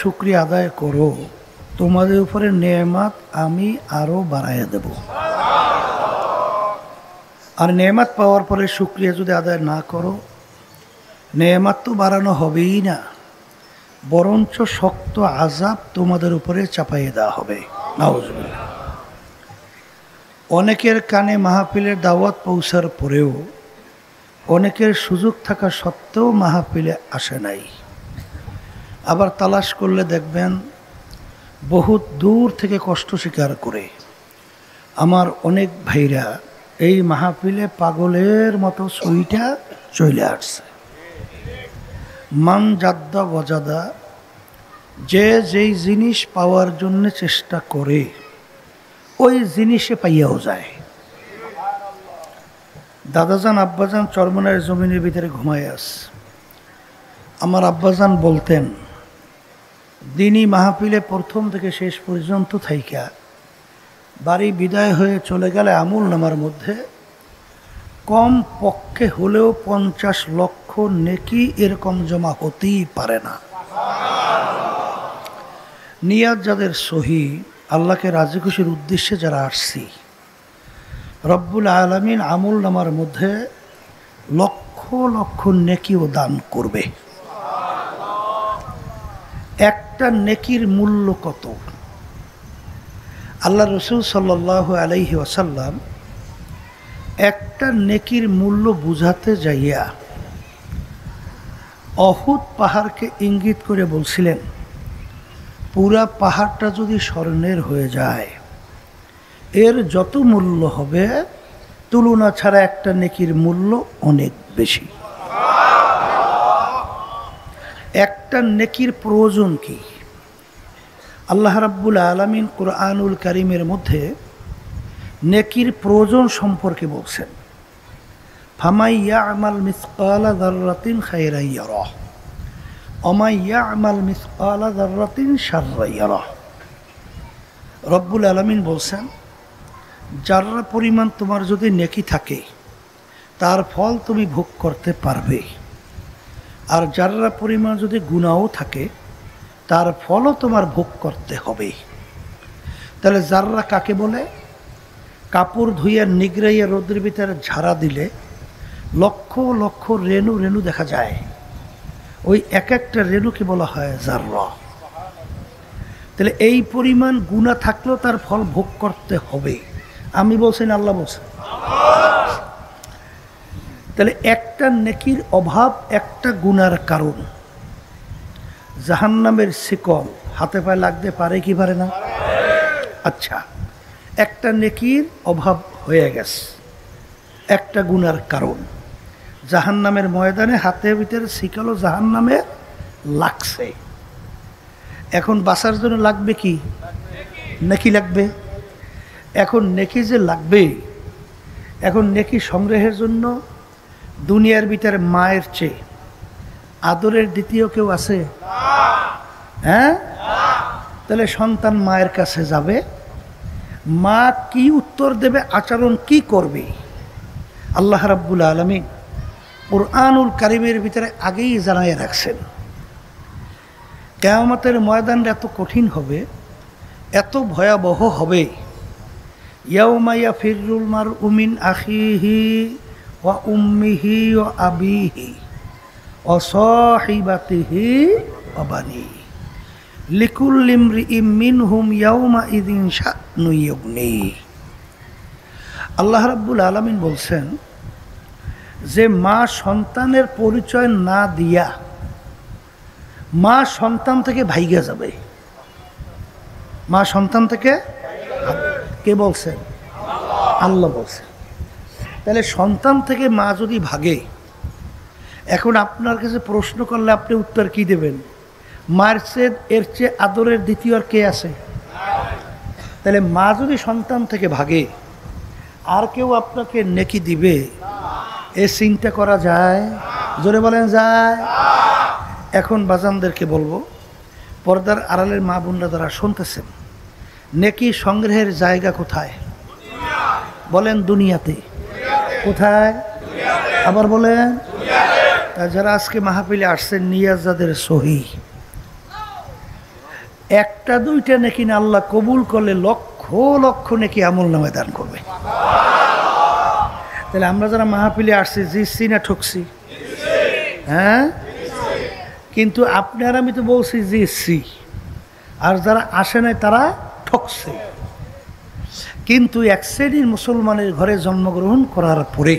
শুকরিয়া আদায় করো, তোমাদের উপরে নেয়ামত আমি আরো বাড়াইয়া দেব। আর নেয়ামত পাওয়ার পরে শুকরিয়া যদি আদায় না করো, নেয়ামত তো বাড়ানো হবেই না, বরঞ্চ শক্ত আযাব তোমাদের উপরে চাপাইয়ে দেওয়া হবে। নাউজুবিল্লাহ। অনেকের কানে মাহফিলের দাওয়াত পৌঁছার পরেও অনেকের সুযোগ থাকা সত্ত্বেও মাহফিলে আসে নাই। আবার তালাশ করলে দেখবেন বহুত দূর থেকে কষ্ট স্বীকার করে আমার অনেক ভাইরা এই মাহফিলে পাগলের মতো সইটা চলে আসছে। মান জাদ্দা ওয়াজাদা, যে যেই জিনিস পাওয়ার জন্য চেষ্টা করে ওই জিনিসে পাইয়াও যায়। দাদাজান আব্বাজান চরমনার জমিনের ভিতরে ঘুমায় আস। আমার আব্বাজান বলতেন, দিনই মাহফিলে প্রথম থেকে শেষ পর্যন্ত থাইকা বাড়ি বিদায় হয়ে চলে গেলে আমল নামার মধ্যে কম পক্ষে হলেও 50 লক্ষ নেকি এরকম জমা হতেই পারে না। নিয়াত যাদের সহি, আল্লাহকে রাজি খুশির উদ্দেশ্যে যারা আসছি, রব্বুল আলামিন আমল নামার মধ্যে লক্ষ লক্ষ নেকিও দান করবে। একটা নেকির মূল্য কত? আল্লাহ রসুল সাল্লাল্লাহু আলাইহি ওয়াসাল্লাম একটা নেকির মূল্য বুঝাতে যাইয়া অহুদ পাহাড়কে ইঙ্গিত করে বলছিলেন, পুরা পাহাড়টা যদি স্বর্ণের হয়ে যায় এর যত মূল্য হবে তুলনা ছাড়া একটা নেকির মূল্য অনেক বেশি। একটা নেকির প্রয়োজন কি? আল্লাহ রাব্বুল আলামিন কুরআনুল কারীমের মধ্যে নেকির প্রয়োজন সম্পর্কে বলছেন, ফামাই ইয়ামাল মিসকালা যাররাতিন খায়রান ইয়ারাহ ওয়া মান ইয়ামাল মিসকালা যাররাতিন শাররান ইয়ারাহ। রব্বুল আলামিন বলছেন, যারা পরিমাণ তোমার যদি নেকি থাকে তার ফল তুমি ভোগ করতে পারবে, আর যারা পরিমাণ যদি গুনাহও থাকে তার ফলও তোমার ভোগ করতে হবে। তাহলে যাররা কাকে বলে? কাপড় ধুইয়া নিগড়াইয়া রোদের ভিতরে ঝাড়া দিলে লক্ষ লক্ষ রেণু রেণু দেখা যায়, ওই এক একটা রেণুকে বলা হয় যাররা। তাহলে এই পরিমাণ গুনাহ থাকলেও তার ফল ভোগ করতে হবে। আমি বলছি না আল্লাহ বলছেন? তাহলে একটা নেকির অভাব একটা গুনার কারণ। জাহান্নামের শিকল হাতে পায়ে লাগতে পারে কি পারে না? আচ্ছা, একটা নেকির অভাব হয়ে গেছে, একটা গুনার কারণ। জাহান্নামের ময়দানে হাতের ভিতরে শিকলও জাহান্নামে লাগছে। এখন বাঁচার জন্য লাগবে কি? নেকি লাগবে। এখন নেকি যে লাগবে, এখন নেকি সংগ্রহের জন্য দুনিয়ার ভিতরে মায়ের চেয়ে আদরের দ্বিতীয় কেউ আছে? হ্যাঁ? তাহলে সন্তান মায়ের কাছে যাবে, মা কি উত্তর দেবে, আচরণ কি করবে, আল্লাহ রাব্বুল আলামিন কুরআনুল কারীমের ভিতরে আগেই জানাইয়া রাখছেন। কিয়ামতের ময়দানটা এত কঠিন হবে, এত ভয়াবহ হবে। ইয়াউমা ইয়াফিরুল মারউ মিন আখিহি ওয়া উম্মিহি ওয়া আবিহি ওয়া সাহিবাতিহি ওয়া বানিহি লিকুল্লি ইমরিইম মিনহুম ইয়াউমা ইযিন শা'নুন ইউগনি। আল্লাহ রাব্বুল আলামিন বলছেন যে মা সন্তানের পরিচয় না দিয়া মা সন্তান থেকে ভাইগা যাবে। মা সন্তান থেকে, কে বলছেন? আল্লাহ বলছেন। তাহলে সন্তান থেকে মা যদি ভাগে, এখন আপনার কাছে প্রশ্ন করলে আপনি উত্তর কি দেবেন? মায়ের চেয়ে এর চেয়ে আদরের দ্বিতীয় আর কে আছে? তাহলে মা যদি সন্তান থেকে ভাগে, আর কেউ আপনাকে নেকি দিবে এ চিন্তা করা যায়? জোরে বলেন যায়? এখন বাজানদেরকে বলবো, পর্দার আড়ালের মা বোনরা যারা শুনতেছেন, নেকি সংগ্রহের জায়গা কোথায়? বলেন দুনিয়াতে। কোথায়? আবার বলেন। যারা আজকে মাহফিলে আসছেন নিয়াত যাদের সহি, একটা দুইটা নেকি না, আল্লাহ কবুল করলে লক্ষ লক্ষ নেকি আমল নামে দান করবে। তাহলে আমরা যারা মাহফিলে আসছি জিতছি না ঠকছি? হ্যাঁ, কিন্তু আপনার আমি তো বলছি জিতছি, আর যারা আসে নাই তারা ঠকছে। কিন্তু এক শ্রেণীর মুসলমানের ঘরে জন্মগ্রহণ করার পরে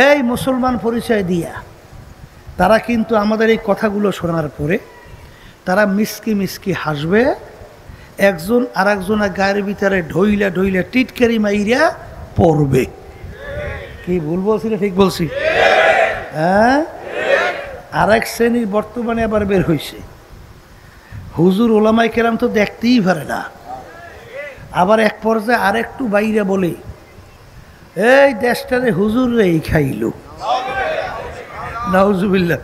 এই মুসলমান পরিচয় দিয়া তারা কিন্তু আমাদের এই কথাগুলো শোনার পরে তারা মিসকি মিসকি হাসবে, একজন আর একজনের গায়ের ভিতরে ঢইলা ঢইলা টিটকারি মাইরা পড়বে। কি ভুল বলছি না ঠিক বলছি? হ্যাঁ, আর এক শ্রেণীর বর্তমানে আবার বের হয়েছে, হুজুর ওলামাই কেরাম তো দেখতেই পারে না। আবার এক পর্যায়ে আর একটু বাইরে বলে, এই দেশটারে হুজুর রেই খাইল। নাউজুবিল্লাহ,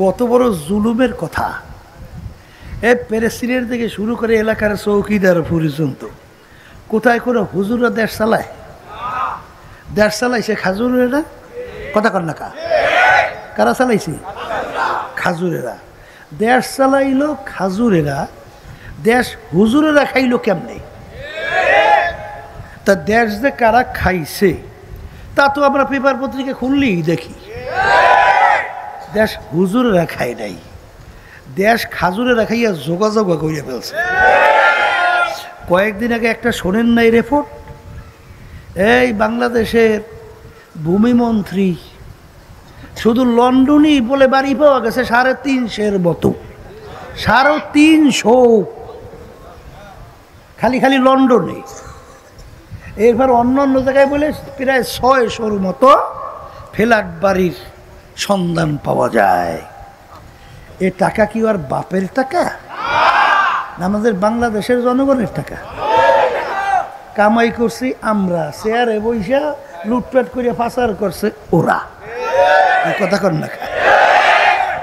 কত বড় জুলুমের কথা! এ প্রেসিডেন্ট থেকে শুরু করে এলাকার চৌকিদার পর্যন্ত কোথায় করে হুজুররা দেশ চালায়? দেশ চালাইছে খাজুরেরা। কথা কর না, কারা চালাইছে? খাজুরেরা। দেশ চালাইলো খাজুরেরা, দেশ হুজুরেরা খাইলো কেমনে? তা দেশ যে কারা খাইছে তা তো আমরা পেপার পত্রিকা খুললেই দেখি। দেশ হুজুরেরা খায় নাই, দেশ খাজুরেরা খাইয়া যোগাযোগ করিয়া ফেলছে। কয়েকদিন আগে একটা শোনেন নাই রিপোর্ট? এই বাংলাদেশের ভূমিমন্ত্রী শুধু লন্ডনই বলে বাড়ি পাওয়া গেছে 350 মতো, 350 খালি খালি লন্ডনে। এরপর অন্য অন্য জায়গায় বলে প্রায় 600 মতো ফ্ল্যাট বাড়ির সন্ধান পাওয়া যায়। এ টাকা কি আর বাপের টাকা না আমাদের বাংলাদেশের জনগণের টাকা? কামাই করছি আমরা, চেয়ারে বৈশা লুটপাট করে পাচার করছে ওরা। কথা কর না,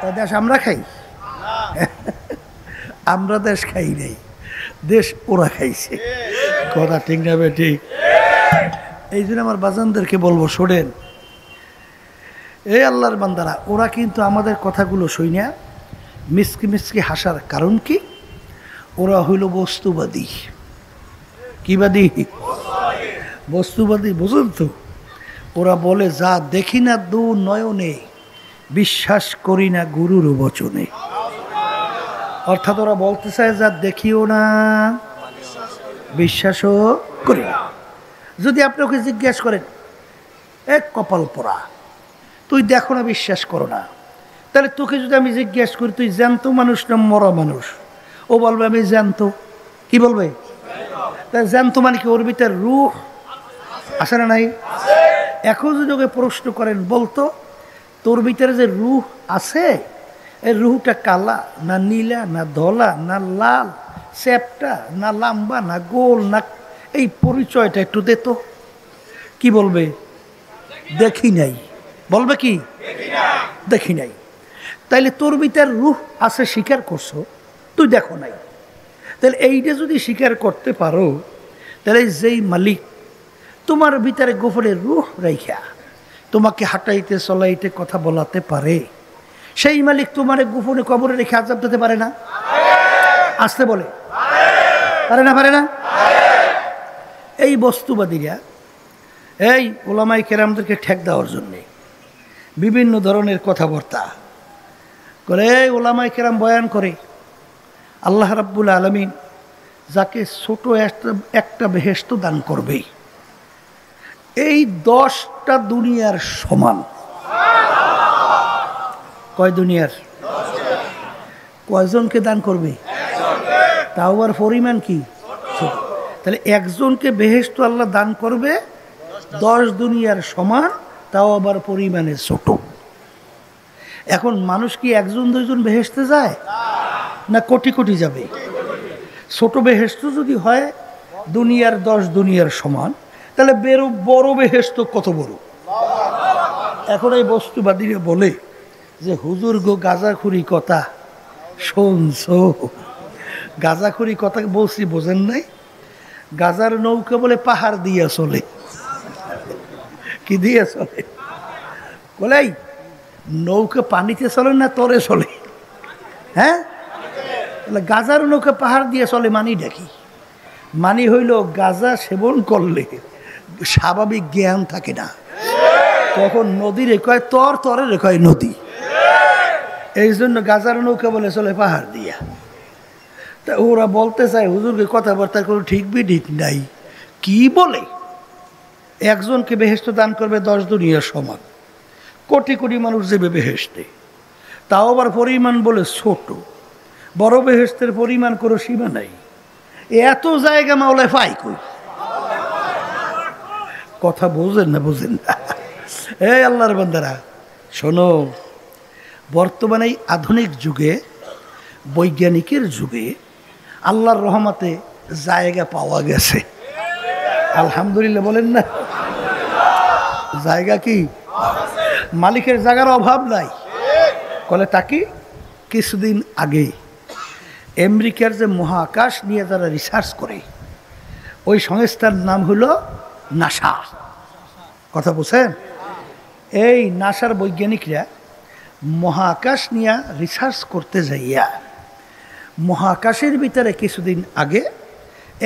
তা দেশ আমরা খাই? আমরা দেশ খাই নাই, দেশ ওরা খাইছে। কথা ঠিক না বে ঠিক? এই জন্য আমার বাজানদেরকে বলবো, শোনেন এই আল্লাহর বান্দারা, ওরা কিন্তু আমাদের কথাগুলো শুইনা মিসকি মিসকি হাসার কারণ কি? ওরা হইল বস্তুবাদী। কি বাদী? বস্তুবাদী, বুঝুন তো? ওরা বলে যা দেখি না দু নয়নে, বিশ্বাস করি না গুরুর বচনে। অর্থাৎ ওরা বলতে চায় যা দেখিও না বিশ্বাসও করি না। যদি আপনি ওকে জিজ্ঞাসা করেন, এক কপাল পোড়া, তুই দেখো না বিশ্বাস করো না, তাহলে তোকে যদি আমি জিজ্ঞাসা করি তুই জ্যান্ত মানুষ না মরা মানুষ, ও বলবে আমি জ্যান্ত। কি বলবে? তাই জ্যান্ত মানে কি? ওর ভিতরে রূহ আছে না নাই? এখন যদি ওকে প্রশ্ন করেন, বলতো তোর ভিতরে যে রূহ আছে, এই রূহটা কালা না নীলা না ধলা না লাল, চ্যাপটা না লাম্বা না গোল না, এই পরিচয়টা একটু দে তো। কি বলবে? দেখি নাই। বলবে কি? দেখি নাই। তাইলে তোর ভিতরে রূহ আছে স্বীকার করছো, তুই দেখো নাই। তাহলে এইটা যদি স্বীকার করতে পারো, তাহলে যেই মালিক তোমার ভিতরে গোপনে রূহ রাইখা তোমাকে হাঁটাইতে চলাইতে কথা বলাতে পারে, সেই মালিক তোমার গোপনে কবরে রেখে আযাব দিতে পারে না? আসতে বলে পারে না? পারে না? এই বস্তুবাদীরা এই ওলামাই কেরামদেরকে ঠেক দেওয়ার জন্যে বিভিন্ন ধরনের কথাবার্তা করে। এই ওলামাই কেরাম বয়ান করে আল্লাহ রাব্বুল আলামিন যাকে ছোট একটা বেহেশত দান করবে, এই 10টা দুনিয়ার সমান। কয় দুনিয়ার? কয়জনকে দান করবে? তাও আর পরিমাণ কি? তাহলে একজনকে বেহেশত আল্লাহ দান করবে 10 দুনিয়ার সমান, তাও আবার পরিমাণে ছোট। এখন মানুষ কি একজন দুইজন বেহেশতে যায় না কোটি কোটি যাবে? ছোট বেহেশত যদি হয় দুনিয়ার 10 দুনিয়ার সমান, তাহলে বড় বেহেশত কত বড়? এখন এই বস্তুবাদীরা বলে যে হুজুর গো গাঁজাখুরি কথা শুনছো? গাঁজাখুরি কথা বলছি, বোঝেন নাই? গাজার নৌকা বলে পাহাড় দিয়া চলে। কি দিয়া চলে? বলে নৌকা পানিতে চলে না তরে চলে? হ্যাঁ, গাজার নৌকা পাহাড় দিয়ে চলে মানি ডাকি। মানি হইল গাজা সেবন করলে স্বাভাবিক জ্ঞান থাকে না, তখন নদী রেখায় তরে রেখায় নদী, এই জন্য গাজার নৌকা বলে চলে পাহাড় দিয়া। তা ওরা বলতে চায় হুজুরকে কথাবার্তার কোনো ঠিক নাই। কি বলে একজনকে বেহেশত দান করবে 10 দুনিয়ার সমান, কোটি কোটি মানুষ যাবে বেহেশতে, তাও আবার পরিমাণ বলে ছোট, বড় বেহেশতের পরিমাণ কোনো সীমা নাই। এত জায়গা মাওলায় পাই কই? কথা বোঝেন না? এই আল্লাহর বান্দারা শোনো, বর্তমানে এই আধুনিক যুগে, বৈজ্ঞানিকের যুগে আল্লাহর রহমতে জায়গা পাওয়া গেছে, আলহামদুলিল্লাহ বলেন না? জায়গা কি মালিকের জায়গার অভাব নাই। কলে তাকি কিছুদিন আগে আমেরিকার যে মহাকাশ নিয়ে যারা রিসার্চ করে, ওই সংস্থার নাম হলো নাসা। কথা বলছেন? এই নাসার বৈজ্ঞানিকরা মহাকাশ নিয়ে রিসার্চ করতে যাইয়া মহাকাশের ভিতরে কিছুদিন আগে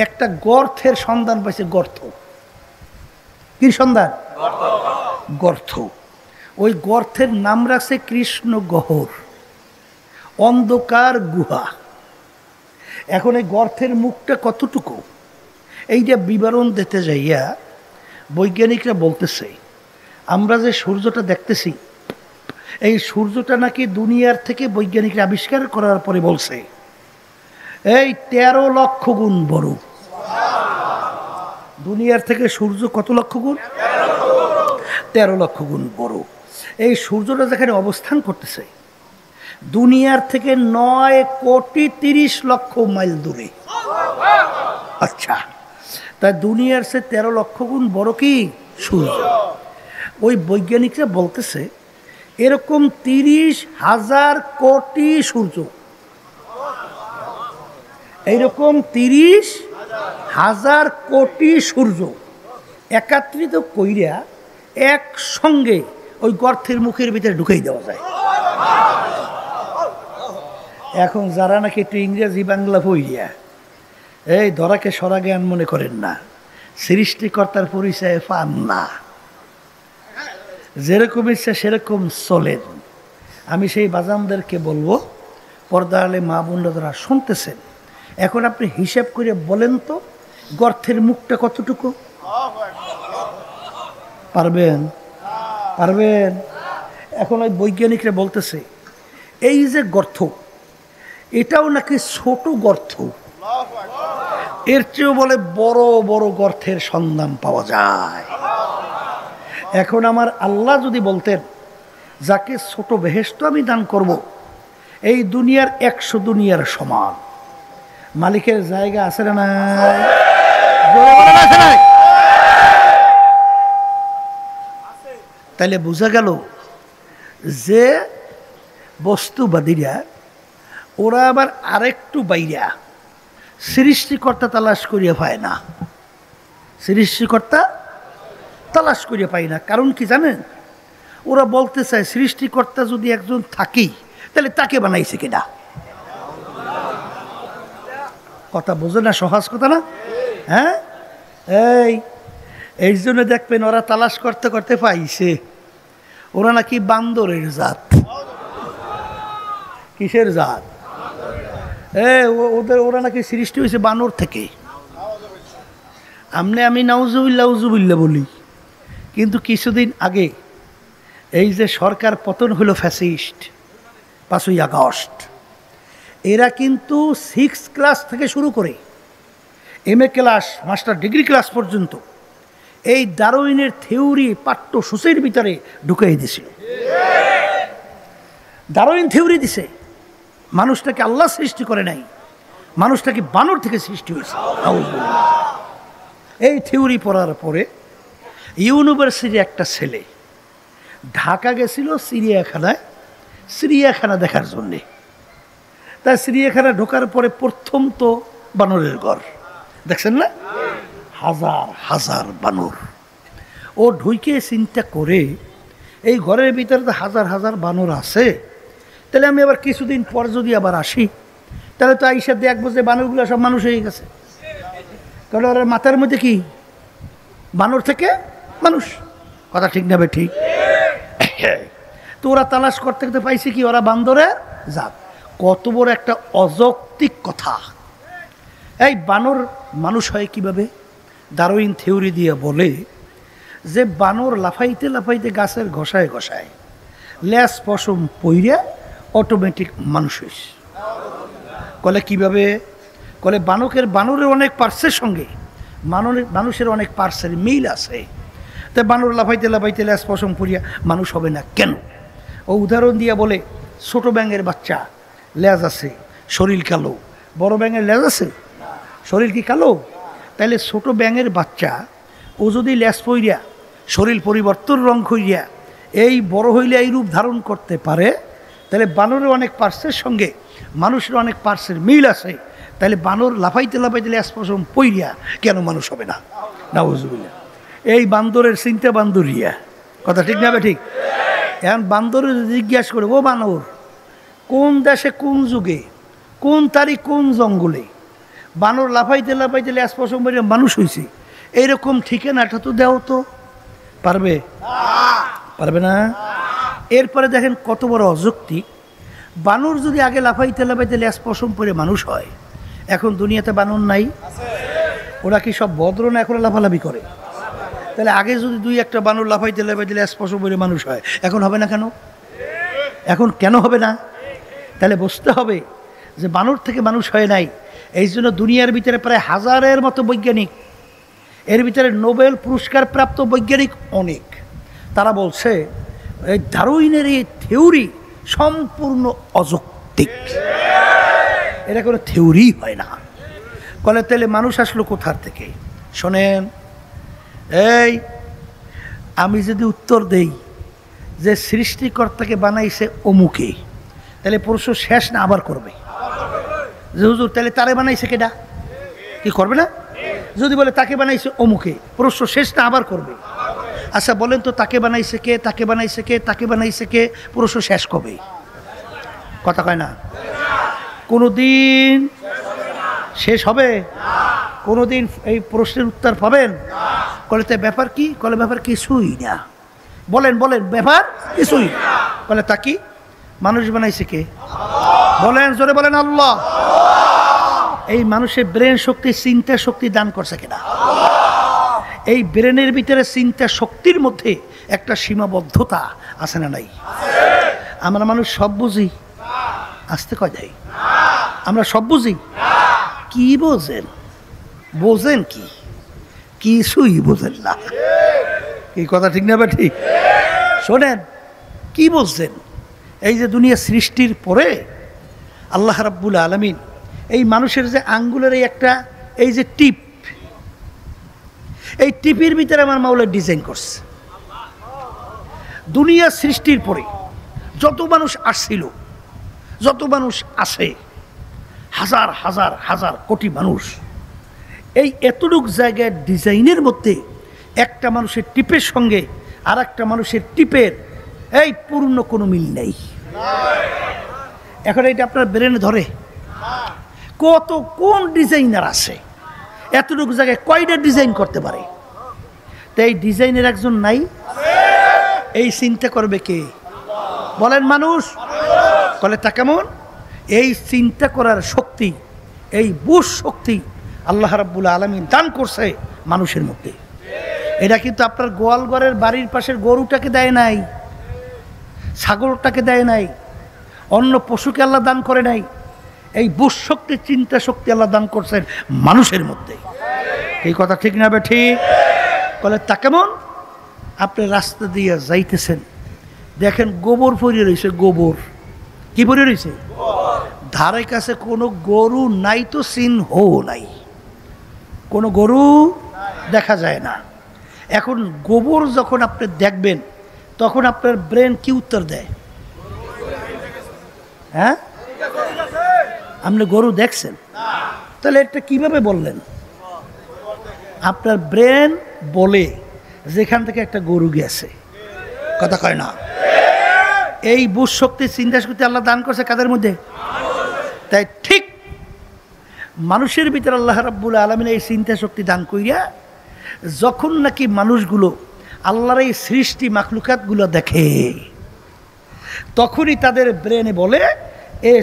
একটা গর্তের সন্ধান পাইছে। গর্ত কি সন্ধান? গর্ত। ওই গর্তের নাম রাখছে কৃষ্ণ গহ্বর, অন্ধকার গুহা। এখন এই গর্তের মুখটা কতটুকু, এইটা বিবরণ দিতে যাইয়া বৈজ্ঞানিকরা বলতেছে, আমরা যে সূর্যটা দেখতেছি, এই সূর্যটা নাকি দুনিয়ার থেকে বৈজ্ঞানিকরা আবিষ্কার করার পরে বলছে এই 13 লক্ষ গুণ বড়। দুনিয়ার থেকে সূর্য কত লক্ষ গুণ? 13 লক্ষ গুণ বড়। এই সূর্যটা যেখানে অবস্থান করতেছে দুনিয়ার থেকে 9,30,00,000 মাইল দূরে। আচ্ছা, তাই দুনিয়ার সে 13 লক্ষ গুণ বড় কি সূর্য? ওই বৈজ্ঞানিকরা বলতেছে এরকম 30,000 কোটি সূর্য, এইরকম 30,000 কোটি সূর্য একত্রিত কইরা একসঙ্গে ওই গর্তের মুখের ভিতরে ঢুকাই দেওয়া যায়। এখন যারা নাকি একটু ইংরেজি বাংলা পড়িয়া এই ধরাকে সরা জ্ঞান মনে করেন না, সৃষ্টিকর্তার পরিচয় পান না, যেরকম ইচ্ছা সেরকম চলেন, আমি সেই বাজানদেরকে বলবো, পর্দা আলে মা বোনরা যারা শুনতেছেন, এখন আপনি হিসাব করে বলেন তো গর্তের মুখটা কতটুকু? পারবেন? এখন ওই বৈজ্ঞানিকরা বলতেছে এই যে গর্ত, এটাও নাকি ছোট গর্ত, এর চেয়েও বলে বড় বড় গর্তের সন্ধান পাওয়া যায়। এখন আমার আল্লাহ যদি বলতেন যাকে ছোট বেহেশত আমি দান করব, এই দুনিয়ার 100 দুনিয়ার সমান, মালিকের জায়গা আছে না নাই? তাইলে বোঝা গেল যে বস্তুবাদীরা ওরা আবার আরেকটু বাইরা সৃষ্টিকর্তা তালাশ করিয়া পায় না, সৃষ্টিকর্তা তালাশ করিয়া পায় না। কারণ কি জানেন? ওরা বলতে চায় সৃষ্টিকর্তা যদি একজন থাকি তাহলে তাকে বানাইছে কিনা। কথা বোঝে না? সহজ কথা না? হ্যাঁ, এই জন্য দেখবেন ওরা তালাশ করতে করতে পাইছে ওরা নাকি বান্দরের জাত। কিসের জাত? ওরা নাকি সৃষ্টি হয়েছে বানর থেকে। আমি নাউজুবিল্লাহ বলি, কিন্তু কিছুদিন আগে এই যে সরকার পতন হলো ফ্যাসিস্ট 5ই আগস্ট, এরা কিন্তু 6 ক্লাস থেকে শুরু করে MA class, master degree class পর্যন্ত এই ডারউইনের থিওরি পাঠ্যসূচির ভিতরে ঢুকাই দিছিল। ডারউইন থিওরি দিছে মানুষটাকে আল্লাহ সৃষ্টি করে নাই, মানুষটাকে বানর থেকে সৃষ্টি হয়েছে। এই থিওরি পড়ার পরে ইউনিভার্সিটির একটা ছেলে ঢাকা গেছিল চিড়িয়াখানা দেখার জন্যে। তাই চিড়িয়াখানা ঢোকার পরে প্রথম তো বানরের ঘর দেখছেন না, হাজার হাজার বানর। ও ঢুকে চিন্তা করে এই ঘরের ভিতরে তো হাজার হাজার বানর আছে, তাহলে আমি আবার কিছুদিন পর যদি আবার আসি, তাহলে তো আইসা দেখবো যে বানরগুলো সব মানুষ হয়ে গেছে। কারণ ওরা মাথার মধ্যে কি বানর থেকে মানুষ, কথা ঠিক না ঠিক? তো ওরা তালাশ করতে করতে পাইছে কি ওরা বান্দরে জাত। কত বড় একটা অযৌক্তিক কথা। এই বানর মানুষ হয় কিভাবে? ডারউইন থিওরি দিয়ে বলে যে বানর লাফাইতে লাফাইতে গাছের ঘষায় ঘষায় লেজ পশম পইরা অটোমেটিক মানুষ হয়েছে। কলে কিভাবে? কলে বানরের অনেক পার্সের সঙ্গে মানুষের অনেক পার্সের মিল আছে। তাই বানর লাফাইতে লাফাইতে লেজ পশম পরিয়া মানুষ হবে না কেন? ও উদাহরণ দিয়ে বলে ছোট ব্যাঙের বাচ্চা লেজ আছে, শরীর কালো। বড় ব্যাঙের লেজ আছে, শরীর কি কালো? তাইলে ছোট ব্যাঙের বাচ্চা ও যদি লেজ পইরা শরীর পরিবর্তন রং করিয়া এই বড় হইলে এই রূপ ধারণ করতে পারে, তাহলে বানরের অনেক পার্সের সঙ্গে মানুষের অনেক পার্সের মিল আছে। তাহলে বানর লাফাইতে লাফাইতে লেজ পশম পইরিয়া কেন মানুষ হবে না? নাউজুবিল্লাহ। এই বান্দরের চিন্তা বান্দরিয়া, কথা ঠিক না ঠিক? এখন বান্দরের জিজ্ঞাসা করে, ও বানর, কোন দেশে কোন যুগে কোন তারিখ কোন জঙ্গলে বানর লাফাইতে লাফাইতে লেজ পশম পইরিয়া মানুষ হয়েছে, এইরকম ঠিকানাটা তো দেও তো। পারবে? পারবে না। এরপরে দেখেন কত বড় অযৌক্তিক। বানর যদি আগে লাফাইতে লাফাইতে লেজ পশম পরে মানুষ হয়, এখন দুনিয়াতে বানর নাই? ওরা কি সব ভদ্র না এখন লাফালাফি করে? তাহলে আগে যদি দুই একটা বানর লাফাইতে লাফাইতে লেজ পশম পরে মানুষ হয়, এখন হবে না কেন? এখন কেন হবে না? তাহলে বুঝতে হবে যে বানর থেকে মানুষ হয় নাই। এই জন্য দুনিয়ার ভিতরে প্রায় হাজারের মতো বৈজ্ঞানিক, এর ভিতরে নোবেল পুরস্কার প্রাপ্ত বৈজ্ঞানিক অনেক, তারা বলছে এই ডারউইনের এই থিওরি সম্পূর্ণ অযৌক্তিক, এটা কোনো থিওরি হয় না। বলে তাহলে মানুষ আসলো কোথার থেকে? শোনেন, এই আমি যদি উত্তর দেই যে সৃষ্টিকর্তাকে বানাইছে অমুকে, তাহলে প্রশ্ন শেষ না আবার করবে যে হুজুর তাহলে তারে বানাইছে কেডা? কি করবে না? যদি বলে তাকে বানাইছে অমুকে, প্রশ্ন শেষ না আবার করবে। আচ্ছা বলেন তো, তাকে বানাইছে কে, তাকে বানাইছে কে, তাকে বানাইছে কে, প্রশ্ন শেষ কবে? কথা কয় না। কোনোদিন শেষ হবে? কোনোদিন এই প্রশ্নের উত্তর পাবেন? বলে তো ব্যাপার কি? বলে ব্যাপার কিছুই না। বলেন বলেন, ব্যাপার কিছুই। বলে তা কি? মানুষ বানাইছে কে? বলেন, জোরে বলেন আল্লাহ। এই মানুষের ব্রেন শক্তি, চিন্তা শক্তি দান করছে কিনা? এই ব্রেনের ভিতরে চিন্তা শক্তির মধ্যে একটা সীমাবদ্ধতা আছে না নাই? আমরা মানুষ সব বুঝি? আসতে কয় যাই আমরা সব বুঝি? কি বোঝেন? বোঝেন কি? কিছুই বোঝেন না। এই কথা ঠিক না? ঠিক। শোনেন, কি বলছেন? এই যে দুনিয়া সৃষ্টির পরে আল্লাহ রাব্বুল আলামিন এই মানুষের যে আঙ্গুলের এই একটা এই যে টিপ, এই টিপের ভিতরে আমার মাওলা ডিজাইন করছে। দুনিয়া সৃষ্টির পরে যত মানুষ আসছিল, যত মানুষ আসে, হাজার হাজার হাজার কোটি মানুষ, এই এতটুক জায়গায় ডিজাইনের মধ্যে একটা মানুষের টিপের সঙ্গে আর একটা মানুষের টিপের এই পূর্ণ কোনো মিল নেই। এখন এটা আপনার ব্রেনে ধরে? কত কোন ডিজাইনার আছে এতটুক জায়গায় কয়টা ডিজাইন করতে পারে? তো এই ডিজাইনের একজন নাই? এই চিন্তা করবে কে? বলেন মানুষ। বলে তা কেমন? এই চিন্তা করার শক্তি, এই বুঝ শক্তি আল্লাহ রাব্বুল আলামিন দান করছে মানুষের মধ্যে। এটা কিন্তু আপনার গোয়ালঘরের বাড়ির পাশের গরুটাকে দেয় নাই, ছাগলটাকে দেয় নাই, অন্য পশুকে আল্লাহ দান করে নাই। এই বুঝ শক্তি, চিন্তা শক্তি আল্লাহ দান করছেন মানুষের মধ্যে। এই কথা ঠিক না? ঠিক। বলে তা কেমন? আপনি রাস্তা দিয়ে যাইতেছেন, দেখেন গোবর পড়ে রয়েছে। গোবর কি পড়ে রয়েছে? ধারে কাছে কোনো গরু নাই, তো চিহ্ন নাই, কোনো গরু দেখা যায় না। এখন গোবর যখন আপনি দেখবেন, তখন আপনার ব্রেন কি উত্তর দেয়? হ্যাঁ, আপনি গরু দেখছেন, তাহলে এটা কিভাবে বললেন? আপনার ব্রেন বলে যেখান থেকে একটা গরু গেছে। কথা কয় না? এই বুঝ শক্তি চিন্তা শক্তি আল্লাহ দান করছে কাদের মধ্যে? তাই ঠিক মানুষের ভিতরে আল্লাহ রাব্বুল আলামিন এই চিন্তা শক্তি দান কইরা যখন নাকি মানুষগুলো আল্লাহর এই সৃষ্টি মাখলুকাতগুলো দেখে, তখনই তাদের ব্রেনে বলে এ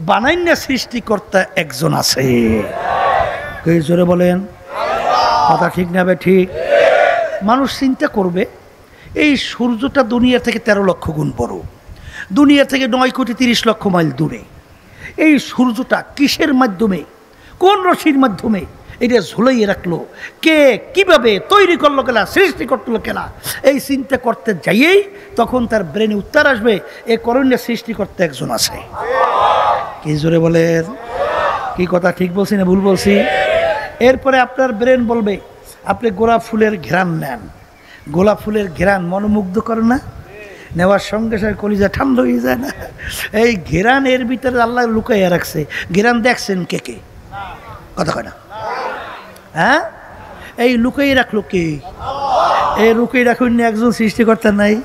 বানাইনা সৃষ্টিকর্তা একজন আছে। কই জোরে বলেন, কথা ঠিক না বে ঠিক? মানুষ চিন্তা করবে এই সূর্যটা দুনিয়া থেকে 13 লক্ষ গুণ বড়, দুনিয়া থেকে 9,30,00,000 মাইল দূরে। এই সূর্যটা কিসের মাধ্যমে, কোন রশির মাধ্যমে এটা ঝুলাইয়ে রাখলো, কে কিভাবে তৈরি করলো কেনা, সৃষ্টি করলো কেনা, এই চিন্তা করতে যাইয়েই তখন তার ব্রেনে উত্তর আসবে এ করণীয় সৃষ্টি করতে একজন আছে। কি জোরে বলেন, কি কথা ঠিক বলছি না ভুল বলছি? এরপরে আপনার ব্রেন বলবে আপনি গোলাপ ফুলের ঘ্রাণ নেন, গোলাপ ফুলের ঘ্রাণ মনোমুগ্ধ করে না? নেওয়ার সঙ্গে সঙ্গে কলিজা ঠান্ডা হয়ে যায় না? এই ঘ্রাণ এর ভিতরে আল্লাহ লুকাইয়া রাখছে। ঘ্রাণ দেখছেন কে কে? কথা কয় না? হ্যাঁ, এই লুকাই রাখলো কে? এই লুকাই রাখুন একজন সৃষ্টিকর্তা নাই?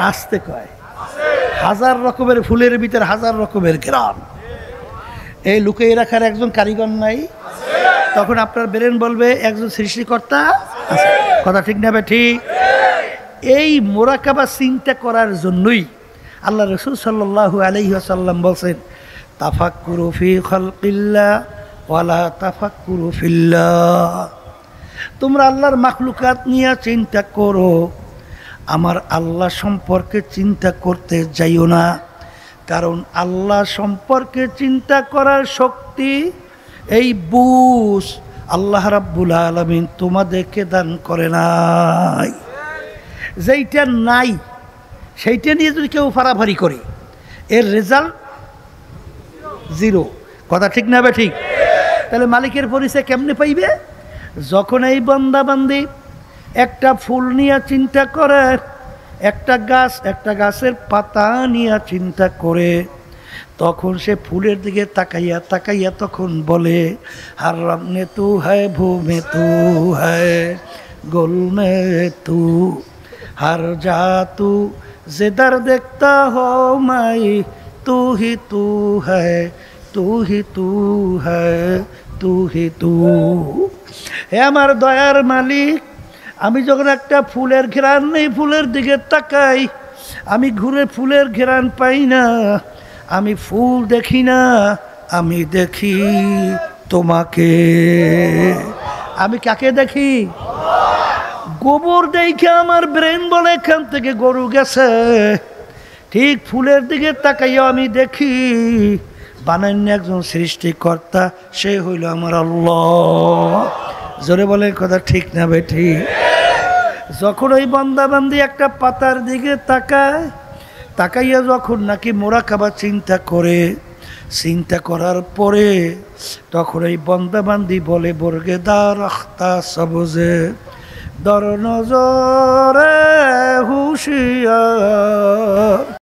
আসতে কয়, হাজার রকমের ফুলের ভিতরে হাজার রকমের ঘ্রাণ, এই লুকাই রাখার একজন কারিগর নাই? তখন আপনার ব্রেন বলবে একজন সৃষ্টিকর্তা আছে। কথা ঠিক না বে ঠিক? এই মোরাকাবা চিন্তা করার জন্যই আল্লাহ রাসূল সাল্লাল্লাহু আলাইহি ওয়াসাল্লাম বলছেন তাফাক্কুরু ফি খালকিল্লাহ ওয়ালা তাফাক্কুরু ফিল্লাহ। তোমরা আল্লাহর মাখলুকাত নিয়ে চিন্তা করো, আমার আল্লাহ সম্পর্কে চিন্তা করতে যাইও না, কারণ আল্লাহ সম্পর্কে চিন্তা করার শক্তি, এই বুঝ আল্লাহ রাব্বুল আলামিন তোমাদেরকে দান করে নাই। যেইটা নাই সেইটা নিয়ে যদি কেউ ফাড়াফাড়ি করে এর রেজাল্ট 0। কথা ঠিক না বে ঠিক? তাহলে মালিকের পরিচয় কেমনে পাইবে? যখন এই বান্দা বান্দি একটা ফুল নিয়ে চিন্তা করে, একটা গাছের পাতা নিয়ে চিন্তা করে, তখন সে ফুলের দিকে তাকাইয়া তাকাইয়া তখন বলে হার রং মে তু হ্যায়, ভূ মে তু হ্যায়, গোল মে তু, हर जा तू जिधर देखता हो माई तू ही तू है, तू ही तू है, तू ही तू। হে আমার দয়ার মালিক, আমি যখন একটা ফুলের ঘ্রাণ নেই ফুলের দিকে তাকাই, আমি ঘুরে ফুলের ঘ্রাণ পাই না, আমি ফুল দেখি না, আমি দেখি তোমাকে। আমি কাকে দেখি? গোবর দেখে আমার ব্রেন বলে এখান থেকে গরু গেছে। ঠিক ফুলের দিকে তাকাইয়া আমি দেখি বানান্য একজন সৃষ্টিকর্তা, সে হইল আমার আল্লাহ। জোরে বলে কথা ঠিক না বেঠি? যখন ওই বান্দা বান্দি একটা পাতার দিকে তাকায়, তাকাইয়া যখন নাকি মোরাকাবা চিন্তা করে, চিন্তা করার পরে তখন ওই বান্দা বান্দি বলে বর্গেদার আখতা সবজে দর নজরে হুশিয়ার।